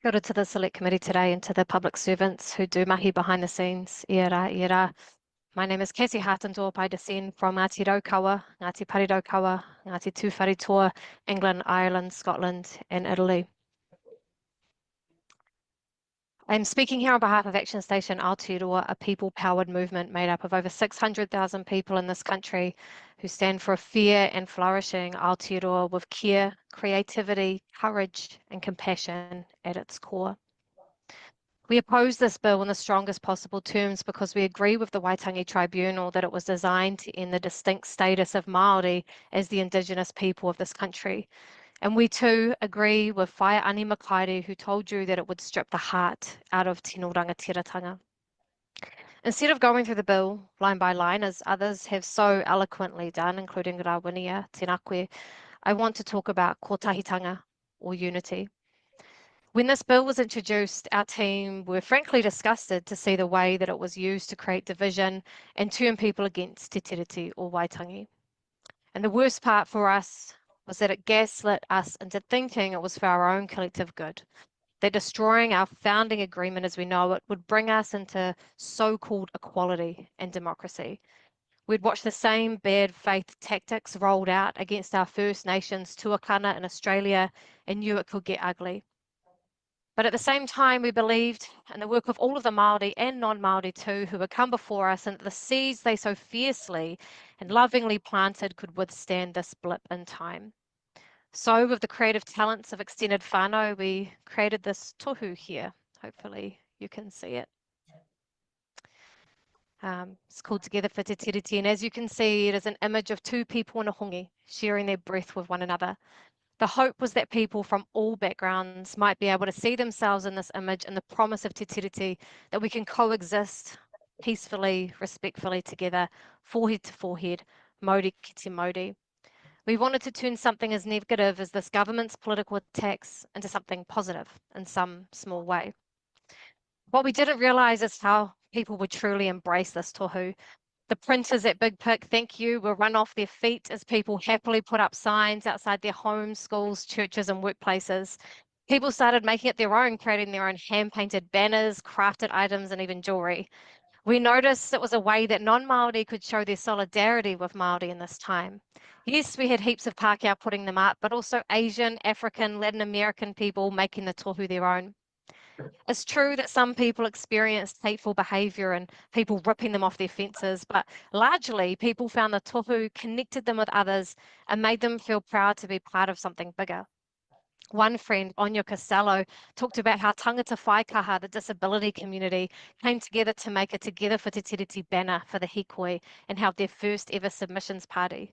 Kia ora to the Select Committee today and to the public servants who do mahi behind the scenes. Ia rā, ia rā. My name is Kassie Hartendorp. I descend from Ngāti Raukawa, Ngāti Pariraukawa, Ngāti Tūwharetoa, England, Ireland, Scotland and Italy. I'm speaking here on behalf of Action Station Aotearoa, a people-powered movement made up of over 600,000 people in this country who stand for a fair and flourishing Aotearoa with care, creativity, courage and compassion at its core. We oppose this bill in the strongest possible terms because we agree with the Waitangi Tribunal that it was designed to end the distinct status of Māori as the Indigenous people of this country. And we too agree with Whaia Ani Makaere, who told you that it would strip the heart out of tino rangatiratanga. Instead of going through the bill line by line, as others have so eloquently done, including Rawinia Tinakwe, I want to talk about kotahitanga, or unity. When this bill was introduced, our team were frankly disgusted to see the way that it was used to create division and turn people against te tiriti or Waitangi. And the worst part for us was that it gaslit us into thinking it was for our own collective good, that destroying our founding agreement as we know it would bring us into so-called equality and democracy. We'd watched the same bad faith tactics rolled out against our First Nations tuakana in Australia and knew it could get ugly. But at the same time, we believed in the work of all of the Māori and non-Māori too, who had come before us, and that the seeds they so fiercely and lovingly planted could withstand this blip in time. So with the creative talents of extended whānau, we created this tohu here. Hopefully you can see it. It's called Together for Te Tiriti, and as you can see, it is an image of two people in a hongi sharing their breath with one another. The hope was that people from all backgrounds might be able to see themselves in this image and the promise of te tiriti, that we can coexist peacefully, respectfully together, forehead to forehead, mauri ki te mauri. We wanted to turn something as negative as this government's political attacks into something positive in some small way. What we didn't realise is how people would truly embrace this tohu. The printers at Big Pick, thank you, were run off their feet as people happily put up signs outside their homes, schools, churches and workplaces. People started making it their own, creating their own hand-painted banners, crafted items and even jewellery. We noticed it was a way that non-Māori could show their solidarity with Māori in this time. Yes, we had heaps of Pākehā putting them up, but also Asian, African, Latin American people making the tohu their own. It's true that some people experienced hateful behaviour and people ripping them off their fences, but largely people found the tohu connected them with others and made them feel proud to be part of something bigger. One friend, Onya Costello, talked about how tangata whaikaha, the disability community, came together to make a Together for Te Tiriti banner for the hikoi and held their first ever submissions party.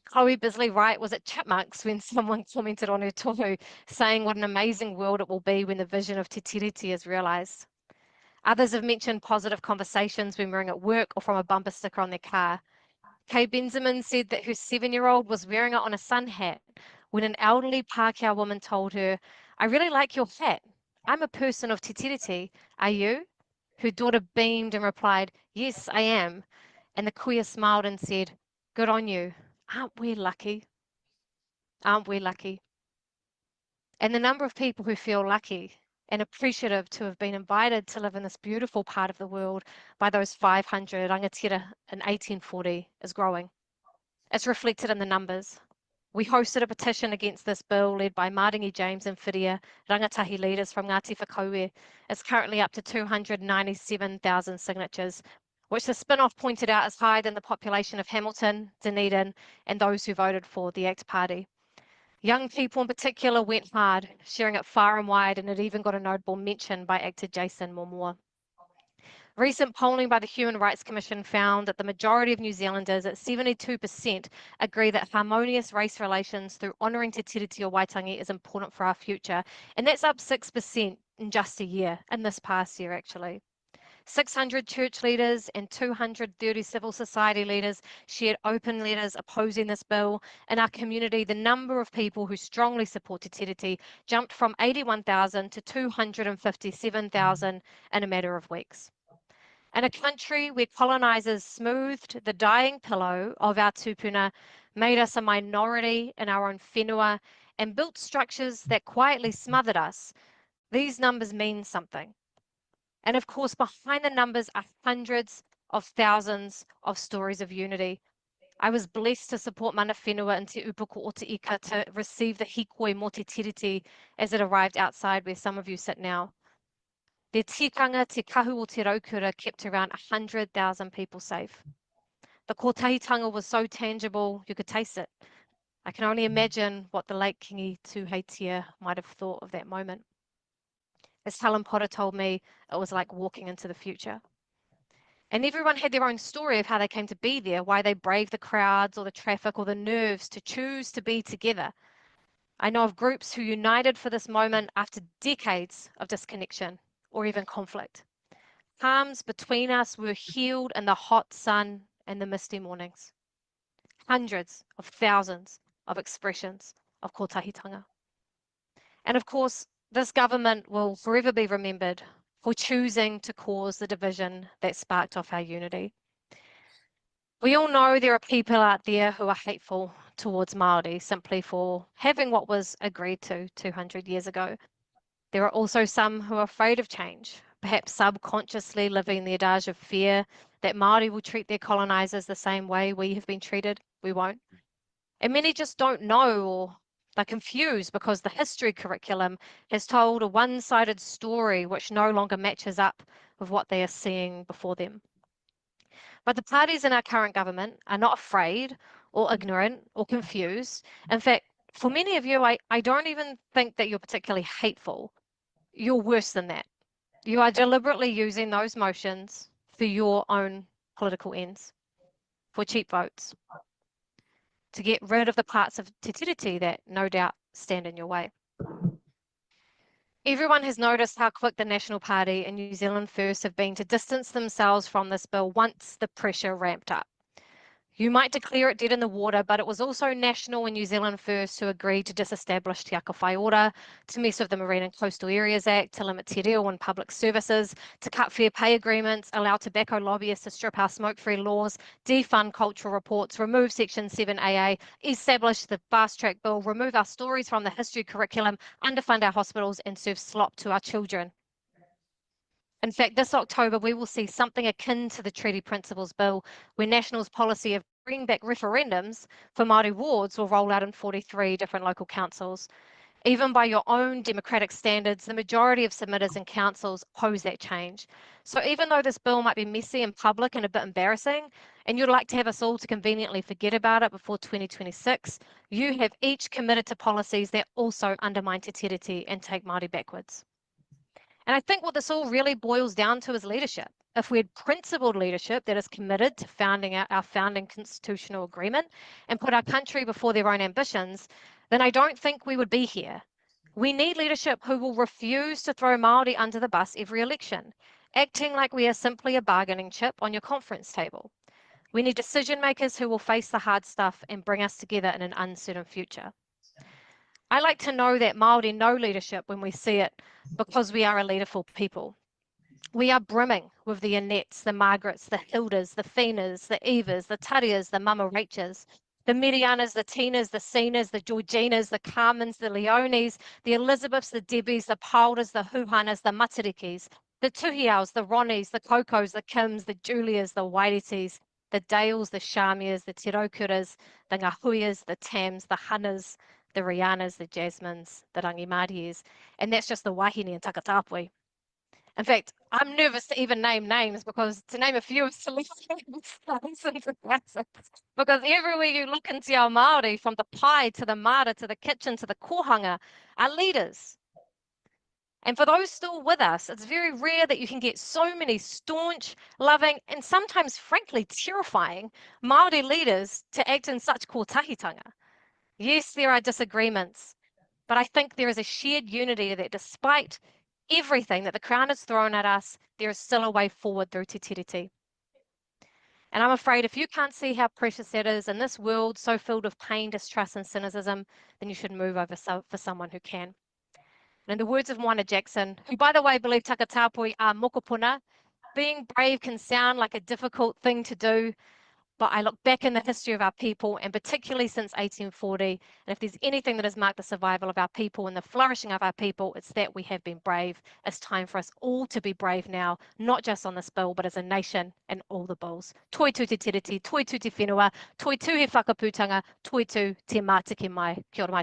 Chloe Bisley Wright was at Chipmunks when someone commented on her tohu, saying what an amazing world it will be when the vision of Te Tiriti is realised. Others have mentioned positive conversations when wearing at work or from a bumper sticker on their car. Kay Benjamin said that her 7-year-old was wearing it on a sun hat when an elderly Pākehā woman told her, "I really like your hat. I'm a person of Te Tiriti. Are you?" Her daughter beamed and replied, "Yes, I am." And the kuia smiled and said, "Good on you. Aren't we lucky? Aren't we lucky?" And the number of people who feel lucky and appreciative to have been invited to live in this beautiful part of the world by those 500 rangatira in 1840 is growing. It's reflected in the numbers. We hosted a petition against this bill led by Maringi James and Whiria, rangatahi leaders from Ngāti Whakaue. It's currently up to 297,000 signatures, which the spin-off pointed out is higher than the population of Hamilton, Dunedin, and those who voted for the ACT Party. Young people in particular went hard, sharing it far and wide, and it even got a notable mention by actor Jason Momoa. Recent polling by the Human Rights Commission found that the majority of New Zealanders, at 72%, agree that harmonious race relations through honouring Te Tiriti o Waitangi is important for our future, and that's up 6% in just a year, in this past year actually. 600 church leaders and 230 civil society leaders shared open letters opposing this bill. In our community, the number of people who strongly support Te Tiriti jumped from 81,000 to 257,000 in a matter of weeks. In a country where colonisers smoothed the dying pillow of our tupuna, made us a minority in our own whenua, and built structures that quietly smothered us, These numbers mean something. And of course, behind the numbers are hundreds of thousands of stories of unity. I was blessed to support mana whenua in Te Upoko o Te Ika to receive the hikoi mo te tiriti as it arrived outside where some of you sit now. The tikanga te kahu o te raukura kept around 100,000 people safe. The kotahitanga was so tangible, you could taste it. I can only imagine what the late Kingi Tuheitia might have thought of that moment. As Helen Potter told me, it was like walking into the future. And everyone had their own story of how they came to be there, why they braved the crowds or the traffic or the nerves to choose to be together. I know of groups who united for this moment after decades of disconnection or even conflict. Harms between us were healed in the hot sun and the misty mornings. Hundreds of thousands of expressions of kotahitanga. And of course, this government will forever be remembered for choosing to cause the division that sparked off our unity. We all know there are people out there who are hateful towards Māori simply for having what was agreed to 200 years ago. There are also some who are afraid of change, perhaps subconsciously living the adage of fear that Māori will treat their colonisers the same way we have been treated. We won't. And many just don't know, or they're confused because the history curriculum has told a one-sided story which no longer matches up with what they are seeing before them. But the parties in our current government are not afraid or ignorant or confused. In fact, for many of you, I don't even think that you're particularly hateful. You're worse than that. You are deliberately using those motions for your own political ends, for cheap votes, to get rid of the parts of Te Tiriti that no doubt stand in your way. Everyone has noticed how quick the National Party and New Zealand First have been to distance themselves from this bill once the pressure ramped up. You might declare it dead in the water, but it was also National and New Zealand First who agreed to disestablish Te Ako Whai Ora, to mess with the Marine and Coastal Areas Act, to limit te reo and public services, to cut fair pay agreements, allow tobacco lobbyists to strip our smoke-free laws, defund cultural reports, remove Section 7AA, establish the fast-track bill, remove our stories from the history curriculum, underfund our hospitals, and serve slop to our children. In fact, this October, we will see something akin to the Treaty Principles Bill, where National's policy of bringing back referendums for Māori wards will roll out in 43 different local councils. Even by your own democratic standards, the majority of submitters and councils oppose that change. So even though this bill might be messy in public and a bit embarrassing, and you'd like to have us all to conveniently forget about it before 2026, you have each committed to policies that also undermine te tiriti and take Māori backwards. And I think what this all really boils down to is leadership. If we had principled leadership that is committed to founding our founding constitutional agreement and put our country before their own ambitions, then I don't think we would be here. We need leadership who will refuse to throw Māori under the bus every election, acting like we are simply a bargaining chip on your conference table. We need decision makers who will face the hard stuff and bring us together in an uncertain future. I like to know that Māori know leadership when we see it because we are a leaderful people. We are brimming with the Annettes, the Margarets, the Hildas, the Finas, the Evas, the Tarias, the Mama Rachas, the Medianas, the Tinas, the Sinas, the Georginas, the Carmens, the Leones, the Elizabeths, the Debbies, the Paulas, the Huhanas, the Matarikis, the Tuhiaus, the Ronnies, the Cocos, the Kims, the Julias, the Wairetis, the Dales, the Shamias, the Te Raukuras, the Ngahuias, the Tams, the Hunas, the Rianas, the Jasmines, the Rangimaries, and that's just the Wahine and Takatapui. In fact, I'm nervous to even name names because to name a few is to lose into classics. Because everywhere you look in Te Ao Māori, from the pai to the mara to the kitchen to the kohanga, are leaders. And for those still with us, it's very rare that you can get so many staunch, loving, and sometimes frankly terrifying Māori leaders to act in such kotahitanga. Yes, there are disagreements, but I think there is a shared unity that despite everything that the Crown has thrown at us, there is still a way forward through te tiriti. And I'm afraid if you can't see how precious that is in this world so filled with pain, distrust, and cynicism, then you should move over for someone who can. And in the words of Moana Jackson, who by the way believe takatapui are mokopuna, being brave can sound like a difficult thing to do, but I look back in the history of our people, and particularly since 1840, and if there's anything that has marked the survival of our people and the flourishing of our people, it's that we have been brave. It's time for us all to be brave now, not just on this bill, but as a nation and all the bills. Toi tu te tiriti, toi tu te whenua, toi tu he whakaputanga, toi tu te mātiki mai. Kia ora mai.